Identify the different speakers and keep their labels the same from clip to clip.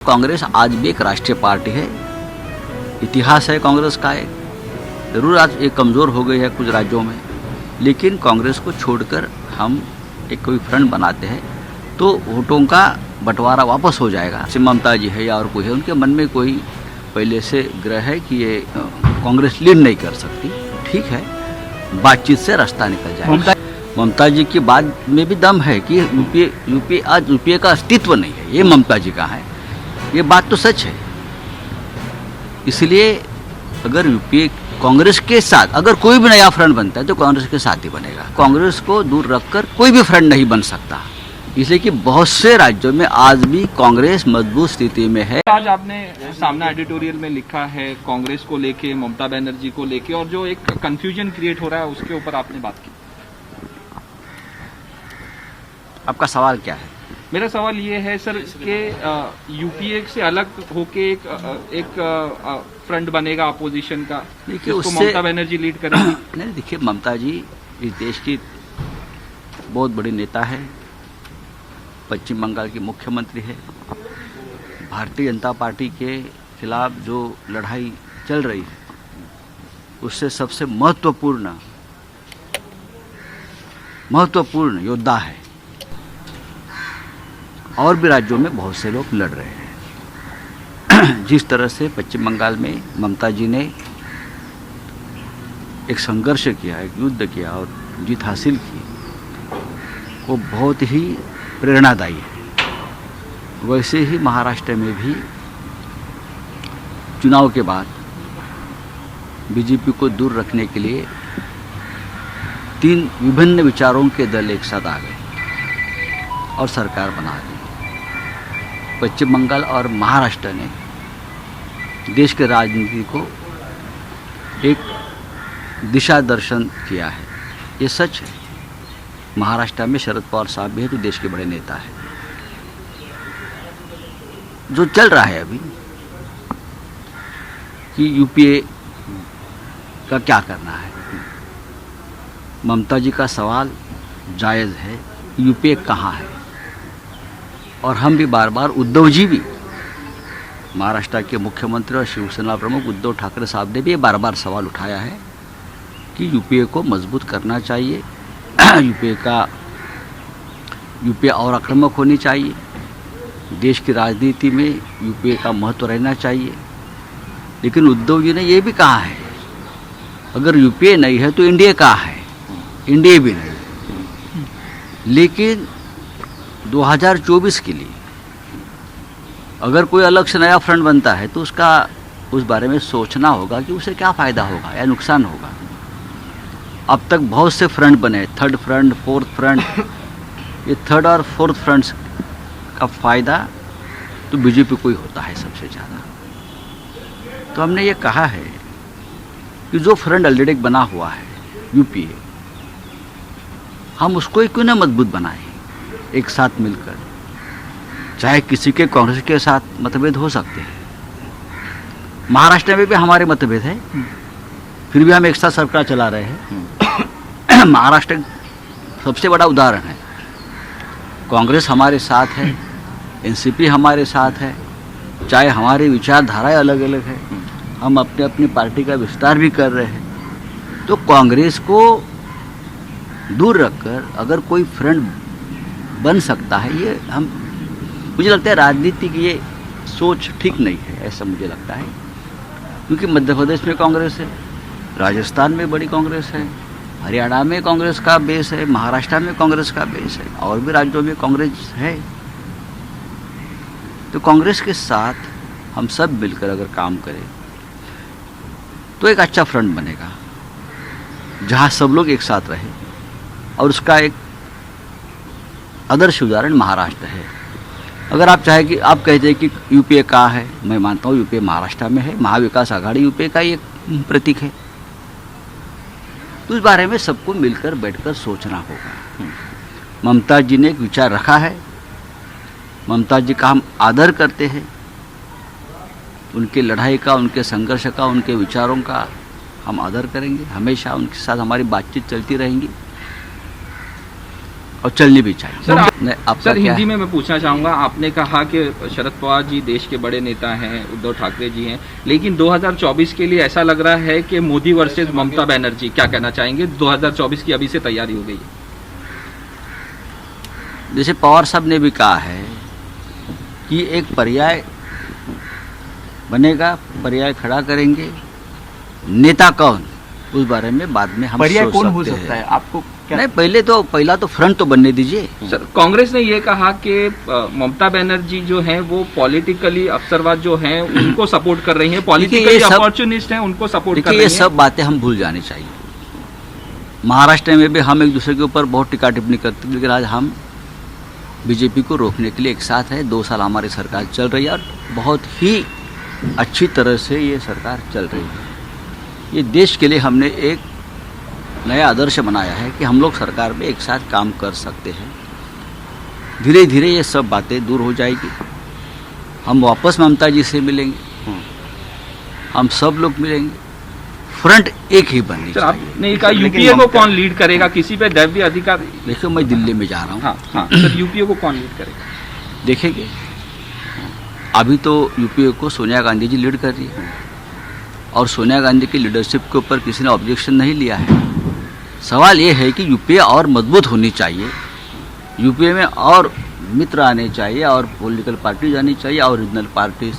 Speaker 1: कांग्रेस आज भी एक राष्ट्रीय पार्टी है, इतिहास है कांग्रेस का। एक जरूर आज एक कमज़ोर हो गई है कुछ राज्यों में, लेकिन कांग्रेस को छोड़कर हम एक कोई फ्रंट बनाते हैं तो वोटों का बंटवारा वापस हो जाएगा। जैसे ममता जी है या और कोई है, उनके मन में कोई पहले से ग्रह है कि ये कांग्रेस लीड नहीं कर सकती। ठीक है, बातचीत से रास्ता निकल जाएगा। ममता जी की बात में भी दम है कि यूपीए आज यूपीए का अस्तित्व नहीं है, ये ममता जी का है, ये बात तो सच है। इसलिए अगर यूपीए कांग्रेस के साथ अगर कोई भी नया फ्रंट बनता है तो कांग्रेस के साथ ही बनेगा। कांग्रेस को दूर रखकर कोई भी फ्रंट नहीं बन सकता, इसलिए कि बहुत से राज्यों में आज भी कांग्रेस मजबूत स्थिति में है।
Speaker 2: आज आपने सामना एडिटोरियल में लिखा है कांग्रेस को लेके, ममता बनर्जी को लेके, और जो एक कंफ्यूजन क्रिएट हो रहा है उसके ऊपर आपने बात की।
Speaker 1: आपका सवाल क्या है?
Speaker 2: मेरा सवाल ये है सर कि यूपीए से अलग होके एक फ्रंट बनेगा अपोजिशन का, जिसको ममता बनर्जी लीड करेंगी।
Speaker 1: नहीं, देखिए, ममता जी इस देश की बहुत बड़ी नेता है, पश्चिम बंगाल की मुख्यमंत्री है। भारतीय जनता पार्टी के खिलाफ जो लड़ाई चल रही है उससे सबसे महत्वपूर्ण योद्धा है। और भी राज्यों में बहुत से लोग लड़ रहे हैं। जिस तरह से पश्चिम बंगाल में ममता जी ने एक संघर्ष किया, एक युद्ध किया और जीत हासिल की, वो बहुत ही प्रेरणादायी है। वैसे ही महाराष्ट्र में भी चुनाव के बाद बीजेपी को दूर रखने के लिए 3 विभिन्न विचारों के दल एक साथ आ गए और सरकार बना दी। पश्चिम बंगाल और महाराष्ट्र ने देश के राजनीति को एक दिशा दर्शन किया है, ये सच है। महाराष्ट्र में शरद पवार साहब भी है, तो देश के बड़े नेता है। जो चल रहा है अभी कि यूपीए का क्या करना है, ममता जी का सवाल जायज़ है, यूपीए कहाँ है। और हम भी बार बार, उद्धव जी भी, महाराष्ट्र के मुख्यमंत्री और शिवसेना प्रमुख उद्धव ठाकरे साहब ने भी ये बार बार सवाल उठाया है कि यूपीए को मजबूत करना चाहिए, यूपीए और आक्रामक होनी चाहिए, देश की राजनीति में यूपीए का महत्व रहना चाहिए। लेकिन उद्धव जी ने ये भी कहा है, अगर यूपीए नहीं है तो एनडीए कहाँ है, एनडीए भी नहीं। लेकिन 2024 के लिए अगर कोई अलग से नया फ्रंट बनता है तो उस बारे में सोचना होगा कि उसे क्या फ़ायदा होगा या नुकसान होगा। अब तक बहुत से फ्रंट बने, 3rd फ्रंट, 4th फ्रंट। ये 3rd और 4th फ्रंट्स का फ़ायदा तो बीजेपी को ही होता है सबसे ज़्यादा। तो हमने ये कहा है कि जो फ्रंट ऑलरेडी बना हुआ है यूपीए, हम उसको ही क्यों ना मजबूत बनाएं एक साथ मिलकर। चाहे किसी के कांग्रेस के साथ मतभेद हो सकते हैं, महाराष्ट्र में भी हमारे मतभेद है, फिर भी हम एक साथ सरकार चला रहे हैं। महाराष्ट्र सबसे बड़ा उदाहरण है। कांग्रेस हमारे साथ है, एनसीपी हमारे साथ है, चाहे हमारी विचारधाराएं अलग अलग है, हम अपने अपनी पार्टी का विस्तार भी कर रहे हैं। तो कांग्रेस को दूर रखकर अगर कोई फ्रंट बन सकता है, ये मुझे लगता है राजनीति की ये सोच ठीक नहीं है, ऐसा मुझे लगता है। क्योंकि मध्य प्रदेश में कांग्रेस है, राजस्थान में बड़ी कांग्रेस है, हरियाणा में कांग्रेस का बेस है, महाराष्ट्र में कांग्रेस का बेस है, और भी राज्यों में कांग्रेस है। तो कांग्रेस के साथ हम सब मिलकर अगर काम करें तो एक अच्छा फ्रंट बनेगा जहाँ सब लोग एक साथ रहे। और उसका एक आदर्श उदाहरण महाराष्ट्र है। अगर आप चाहे कि आप कहते हैं कि यूपीए कहाँ है, मैं मानता हूँ यूपीए महाराष्ट्र में है, महाविकास आघाड़ी यूपीए का ही एक प्रतीक है। तो इस बारे में सबको मिलकर बैठकर सोचना होगा। ममता जी ने एक विचार रखा है, ममता जी का हम आदर करते हैं, उनके लड़ाई का, उनके संघर्ष का, उनके विचारों का हम आदर करेंगे, हमेशा उनके साथ हमारी बातचीत चलती रहेंगी। और चलनी भी चाहिए।
Speaker 2: सर,
Speaker 1: नहीं, आपका
Speaker 2: सर
Speaker 1: क्या
Speaker 2: हिंदी
Speaker 1: है?
Speaker 2: में मैं पूछना चाहूंगा, आपने कहा कि शरद पवार जी देश के बड़े नेता हैं, उद्धव ठाकरे जी हैं, लेकिन 2024 के लिए ऐसा लग रहा है कि मोदी वर्सेस ममता बनर्जी, क्या कहना चाहेंगे? 2024 की अभी से तैयारी हो गई है।
Speaker 1: जैसे पवार साहब ने भी कहा है कि एक पर्याय बनेगा, पर्याय खड़ा करेंगे, नेता कौन, उस बारे में बाद में हम
Speaker 3: पर्याय
Speaker 1: सोच
Speaker 3: कौन हो
Speaker 1: सकते
Speaker 3: सकता
Speaker 1: हैं।
Speaker 3: है आपको क्या?
Speaker 1: नहीं, पहला तो फ्रंट तो बनने दीजिए।
Speaker 2: सर, कांग्रेस ने ये कहा कि ममता बनर्जी जो हैं वो पॉलिटिकली अफसरवाद जो हैं उनको सपोर्ट कर रही हैं, पॉलिटिकली
Speaker 1: सब-
Speaker 2: अपॉर्चुनिस्ट हैं, उनको सपोर्ट कर
Speaker 1: देखिए,
Speaker 2: रही
Speaker 1: ये
Speaker 2: हैं।
Speaker 1: सब बातें हम भूल जानी चाहिए। महाराष्ट्र में भी हम एक दूसरे के ऊपर बहुत टिक्का टिप्पणी करते थे, लेकिन आज हम बीजेपी को रोकने के लिए एक साथ है। 2 साल हमारी सरकार चल रही है और बहुत ही अच्छी तरह से ये सरकार चल रही है। ये देश के लिए हमने एक नया आदर्श बनाया है कि हम लोग सरकार में एक साथ काम कर सकते हैं। धीरे धीरे ये सब बातें दूर हो जाएगी। हम वापस ममता जी से मिलेंगे, हम सब लोग मिलेंगे, फ्रंट एक ही बननी
Speaker 2: सर,
Speaker 1: चाहिए।
Speaker 2: आपने कहा
Speaker 3: लेकिन
Speaker 2: यूपीए को
Speaker 3: ममता-
Speaker 2: कौन लीड करेगा, किसी पे दैवीय अधिकार?
Speaker 1: देखिए, मैं दिल्ली में जा रहा हूँ,
Speaker 2: हाँ हाँ सर, यूपीए को कौन लीड करेगा?
Speaker 1: देखेंगे। अभी तो यूपीए को सोनिया गांधी जी लीड कर रही है और सोनिया गांधी की लीडरशिप के ऊपर किसी ने ऑब्जेक्शन नहीं लिया है। सवाल ये है कि यूपीए और मजबूत होनी चाहिए, यूपीए में और मित्र आने चाहिए और पॉलिटिकल पार्टीज आनी चाहिए और रीजनल पार्टीज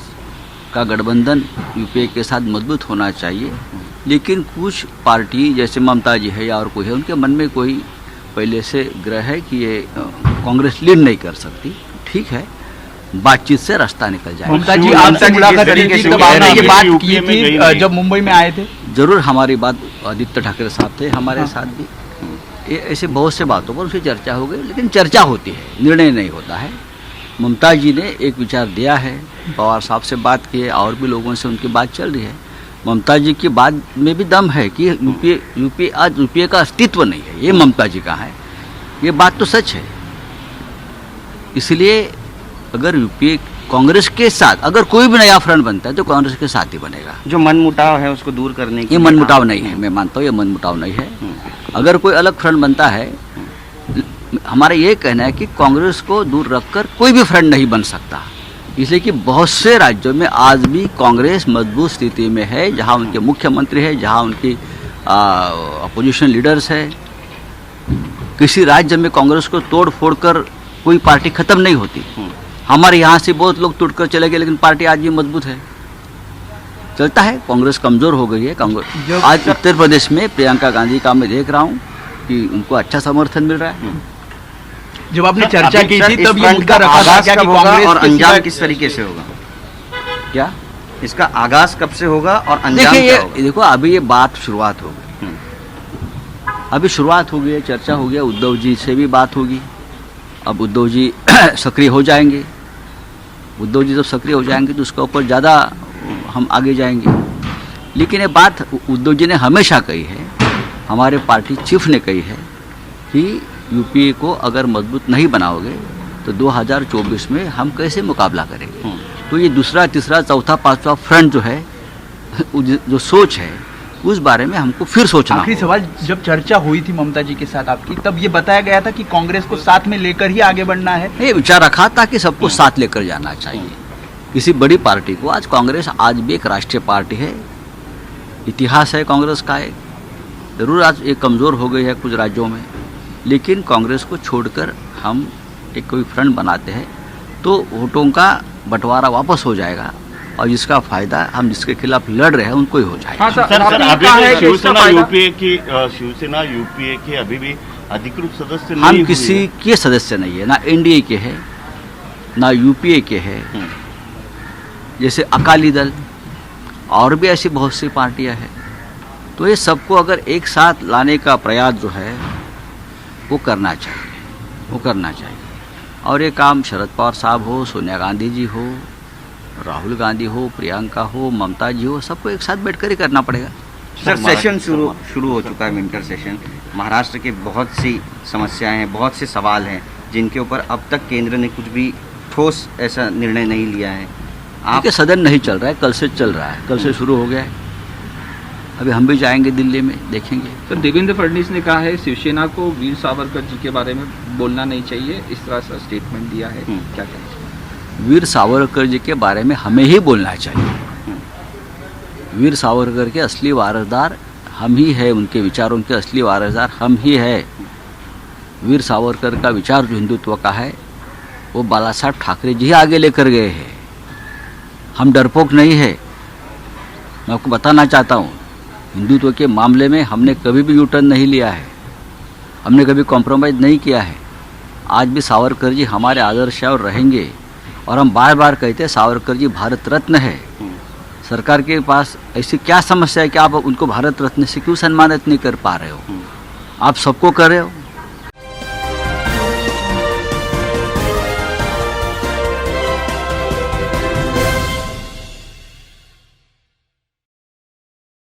Speaker 1: का गठबंधन यूपीए के साथ मजबूत होना चाहिए। लेकिन कुछ पार्टी जैसे ममता जी है या और कोई है, उनके मन में कोई पहले से ग्रह है कि ये कांग्रेस लीड नहीं कर सकती। ठीक है, बातचीत से रास्ता निकल जाएगा।
Speaker 3: ममता जी
Speaker 4: ममता
Speaker 3: आपसे
Speaker 4: जी
Speaker 3: मुलाकात
Speaker 4: जिस
Speaker 3: की
Speaker 4: तरीके
Speaker 3: थी
Speaker 4: से
Speaker 3: तब
Speaker 4: कह
Speaker 3: आपने
Speaker 4: रही
Speaker 3: ये
Speaker 4: है
Speaker 3: बात
Speaker 4: कि
Speaker 3: की
Speaker 4: यूपीए में गई
Speaker 3: थी
Speaker 4: नहीं।
Speaker 3: जब मुंबई में आए थे।
Speaker 1: जरूर हमारी बात आदित्य ठाकरे साहब थे, हमारे साथ भी ये ऐसे बहुत से बातों पर उसकी चर्चा हो गई, लेकिन चर्चा होती है, निर्णय नहीं होता है। ममता जी ने एक विचार दिया है, पवार साहब से बात की है और भी लोगों से उनकी बात चल रही है। ममता जी की बात में भी दम है कि यूपीए आज यूपीए का अस्तित्व नहीं है, ये ममता जी का है, ये बात तो सच है। इसलिए अगर यूपीए कांग्रेस के साथ अगर कोई भी नया फ्रंट बनता है तो कांग्रेस के साथ ही बनेगा।
Speaker 4: जो मनमुटाव है उसको दूर करने के
Speaker 1: ये
Speaker 4: लिए
Speaker 1: मनमुटाव नहीं है, मैं मानता हूँ ये मनमुटाव नहीं है। अगर कोई अलग फ्रंट बनता है, हमारा ये कहना है कि कांग्रेस को दूर रखकर कोई भी फ्रंट नहीं बन सकता, इसलिए कि बहुत से राज्यों में आज भी कांग्रेस मजबूत स्थिति में है, जहाँ उनके मुख्यमंत्री है, जहाँ उनकी अपोजिशन लीडर्स है। किसी राज्य में कांग्रेस को तोड़ फोड़ कर कोई पार्टी खत्म नहीं होती। हमारे यहाँ से बहुत लोग टूटकर चले गए, लेकिन पार्टी आज भी मजबूत है, चलता है। कांग्रेस कमजोर हो गई है। कांग्रेस आज उत्तर प्रदेश में प्रियंका गांधी का मैं देख रहा हूँ कि उनको अच्छा समर्थन मिल रहा है।
Speaker 3: जब आपने चर्चा की थी तब ये मुद्दा
Speaker 4: का
Speaker 3: रखा था
Speaker 4: आगाज
Speaker 3: क्या कि
Speaker 4: कब होगा
Speaker 3: कांग्रेस
Speaker 4: और
Speaker 3: के
Speaker 4: अंजाम
Speaker 3: सिवाय-
Speaker 4: किस तरीके से होगा?
Speaker 1: क्या
Speaker 4: इसका आगाज कब से होगा और अंजाम
Speaker 1: देखिए,
Speaker 4: क्या
Speaker 1: ये
Speaker 4: होगा?
Speaker 1: देखो, अभी ये बात शुरुआत हो गई, अभी शुरुआत हो गई है, चर्चा हो गया, उद्धव जी से भी बात होगी। अब उद्धव जी सक्रिय हो जाएंगे, उद्धव जी जब सक्रिय हो जाएंगे तो उसके ऊपर ज़्यादा हम आगे जाएंगे। लेकिन ये बात उद्धव जी ने हमेशा कही है, हमारे पार्टी चीफ ने कही है कि यूपीए को अगर मजबूत नहीं बनाओगे तो 2024 में हम कैसे मुकाबला करेंगे। तो ये दूसरा, तीसरा, चौथा, पांचवा फ्रंट जो है, जो सोच है, उस बारे में हमको फिर सोचना
Speaker 3: आखिरी
Speaker 1: होगा।
Speaker 3: सवाल, जब चर्चा हुई थी ममता जी के साथ आपकी, तब ये बताया गया था कि कांग्रेस को साथ में लेकर ही आगे बढ़ना है।
Speaker 1: ये विचार रखा था कि सबको साथ लेकर जाना चाहिए। किसी बड़ी पार्टी को, आज कांग्रेस आज भी एक राष्ट्रीय पार्टी है, इतिहास है कांग्रेस का एक, जरूर आज ये कमज़ोर हो गई है कुछ राज्यों में, लेकिन कांग्रेस को छोड़कर हम एक कोई फ्रंट बनाते हैं तो वोटों का बंटवारा वापस हो जाएगा और जिसका फायदा हम जिसके खिलाफ लड़ रहे हैं उनको ही हो जाएगा।
Speaker 2: हाँ सर,
Speaker 5: सर
Speaker 2: आपने
Speaker 5: अभी
Speaker 2: कहा है
Speaker 5: भी
Speaker 2: कि इसका
Speaker 5: शिवसेना
Speaker 2: फायदा-
Speaker 5: यूपीए के अभी भी अधिकृत सदस्य नहीं
Speaker 1: हम
Speaker 5: हुई
Speaker 1: किसी
Speaker 5: है।
Speaker 1: के सदस्य नहीं है, ना एनडीए के है, ना यूपीए के है। जैसे अकाली दल और भी ऐसी बहुत सी पार्टियां हैं। तो ये सबको अगर एक साथ लाने का प्रयास जो है वो करना चाहिए, और ये काम शरद पवार साहब हो, सोनिया गांधी जी हो, राहुल गांधी हो, प्रियंका हो, ममता जी हो, सबको एक साथ बैठकर ही करना पड़ेगा।
Speaker 4: सर, सेशन शुरू हो चुका है, विंटर सेशन। महाराष्ट्र के बहुत सी समस्याएं हैं, बहुत से सवाल हैं जिनके ऊपर अब तक केंद्र ने कुछ भी ठोस ऐसा निर्णय नहीं लिया है। आप
Speaker 1: आपके सदन नहीं चल रहा है, कल से चल रहा है, कल से शुरू हो गया है। अभी हम भी जाएंगे दिल्ली में, देखेंगे।
Speaker 2: तो देवेंद्र फडणवीस ने कहा है शिवसेना को वीर सावरकर जी के बारे में बोलना नहीं चाहिए, इस तरह से स्टेटमेंट दिया है, क्या कहना चाहिए?
Speaker 1: वीर सावरकर जी के बारे में हमें ही बोलना चाहिए। वीर सावरकर के असली वारसदार हम ही है, उनके विचारों के असली वारसदार हम ही है। वीर सावरकर का विचार जो हिंदुत्व का है वो बाला साहब ठाकरे जी ही आगे लेकर गए हैं। हम डरपोक नहीं है। मैं आपको बताना चाहता हूँ, हिंदुत्व के मामले में हमने कभी भी यूटर्न नहीं लिया है, हमने कभी कॉम्प्रोमाइज़ नहीं किया है। आज भी सावरकर जी हमारे आदर्श है और रहेंगे। और हम बार बार कहते हैं सावरकर जी भारत रत्न है। सरकार के पास ऐसी क्या समस्या है कि आप उनको भारत रत्न से क्यों सम्मानित नहीं कर पा रहे हो? आप सबको कर रहे हो।